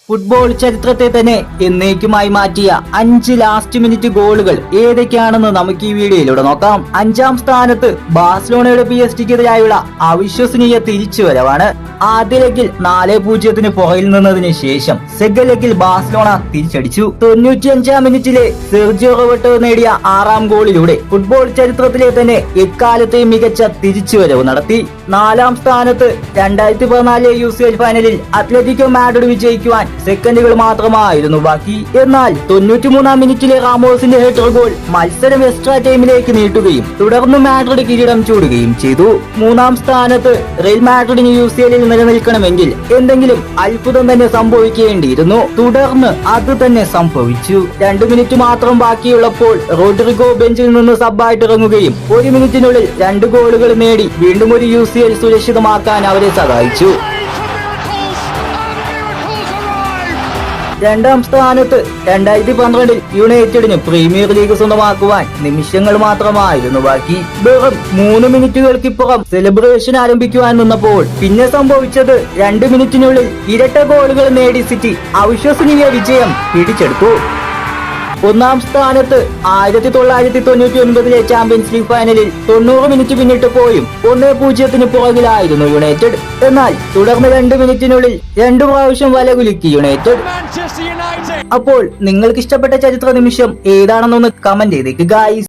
Football ചരിത്രത്തെ തന്നെ എന്നേക്കുമായി മാറ്റിയ 5 ലാസ്റ്റ് മിനിറ്റ് ഗോളുകൾ ഏതൊക്കെയാണെന്ന് നമുക്ക് ഈ വീഡിയോയിലൂടെ നോക്കാം. 5ാം സ്ഥാനത്ത് ബാഴ്സലോണയുടെ PSG-ക്കെതിരായുള്ള അവിശ്വസനീയ തിരിച്ചുവരവാണ്. ആദ്യ ലെഗിൽ 4-0 പുറകിൽ നിന്നതിന് ശേഷം സെക്കൻഡ് ലെഗിൽ ബാഴ്സലോണ തിരിച്ചടിച്ചു. 95ാം മിനിറ്റിലെ സെർജിയോ റോബർട്ടോ നേടിയ 6ാം ഗോളിലൂടെ ഫുട്ബോൾ ചരിത്രത്തിലെ തന്നെ എക്കാലത്തെയും മികച്ച തിരിച്ചുവരവ് നടത്തി. 4ാം സ്ഥാനത്ത് 2014 UCL ഫൈനലിൽ അത്ലറ്റിക്കോ മാഡ്രിഡ് വിജയിക്കുവാൻ സെക്കൻഡുകൾ മാത്രമായിരുന്നു ബാക്കി. എന്നാൽ 93ാം മിനിറ്റിലെ റാമോസിന്റെ ഹെഡർ ഗോൾ മത്സരം എക്സ്ട്രാ ടൈമിലേക്ക് നീട്ടുകയും തുടർന്ന് മാഡ്രിഡ് കിരീടം ചൂടുകയും ചെയ്തു. 3ാം സ്ഥാനത്ത് റയൽ മാഡ്രിഡിന് UCLൽ നിലനിൽക്കണമെങ്കിൽ എന്തെങ്കിലും അത്ഭുതം തന്നെ സംഭവിക്കേണ്ടിയിരുന്നു. തുടർന്ന് അത് തന്നെ സംഭവിച്ചു. 2 മിനിറ്റ് മാത്രം ബാക്കിയുള്ളപ്പോൾ റോഡ്രിഗോ ബെഞ്ചിൽ നിന്ന് സബ്ബായിട്ട് ഇറങ്ങുകയും 1 മിനിറ്റിനുള്ളിൽ 2 ഗോളുകൾ നേടി വീണ്ടും ഒരു UCL സുരക്ഷിതമാക്കാൻ അവരെ സഹായിച്ചു. 2ാം സ്ഥാനത്ത് 2012 യുണൈറ്റഡിന് പ്രീമിയർ ലീഗ് സ്വന്തമാക്കുവാൻ നിമിഷങ്ങൾ മാത്രമായിരുന്നു ബാക്കി. വെറും 3 മിനിറ്റുകൾക്കിപ്പുറം സെലിബ്രേഷൻ ആരംഭിക്കുവാൻ നിന്നപ്പോൾ പിന്നെ സംഭവിച്ചത് 2 മിനിറ്റിനുള്ളിൽ ഇരട്ട ഗോളുകൾ നേടി സിറ്റി അവിശ്വസനീയ വിജയം പിടിച്ചെടുത്തു. 1ാം സ്ഥാനത്ത് 1999 ചാമ്പ്യൻസ് ലീഗ് ഫൈനലിൽ 90 മിനിറ്റ് പിന്നിട്ട് പോയും 1-0 പുറകിലായിരുന്നു യുണൈറ്റഡ്. എന്നാൽ തുടർന്ന് 2 മിനിറ്റിനുള്ളിൽ 2 പ്രാവശ്യം വലകുലുക്കി യുണൈറ്റഡ്. അപ്പോൾ നിങ്ങൾക്ക് ഇഷ്ടപ്പെട്ട ചരിത്ര നിമിഷം ഏതാണെന്നൊന്ന് കമന്റ് ചെയ്തേക്ക് ഗായ്സ്.